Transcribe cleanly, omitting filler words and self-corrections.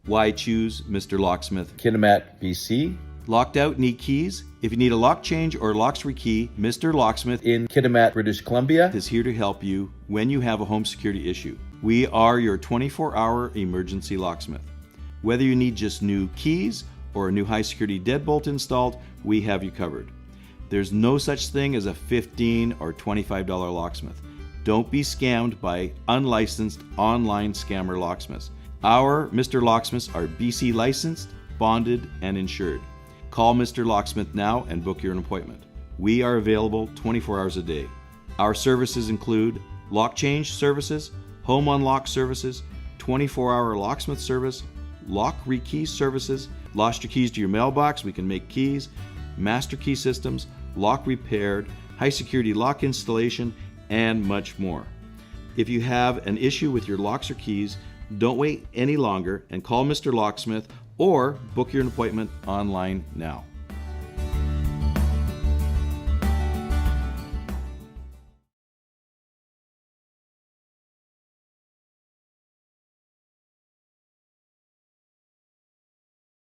Why choose Mr. Locksmith Kitimat BC. Locked out, need keys? If you need a lock change or locks rekey, Mr. Locksmith In Kitimat, British Columbia. is here to help you when you have a home security issue. We are your 24-hour emergency locksmith. Whether you need just new keys or a new high security deadbolt installed, we have you covered. There's no such thing as a $15 or $25 locksmith. Don't be scammed by unlicensed online scammer locksmiths. Our Mr. Locksmiths are BC licensed, bonded, and insured. Call Mr. Locksmith now and book your appointment. We are available 24 hours a day. Our services include lock change services, home unlock services, 24-hour locksmith service, lock rekey services, lost your keys to your mailbox, we can make keys, master key systems, lock repaired, high security lock installation, and much more. If you have an issue with your locks or keys, don't wait any longer and call Mr. Locksmith or book your appointment online now.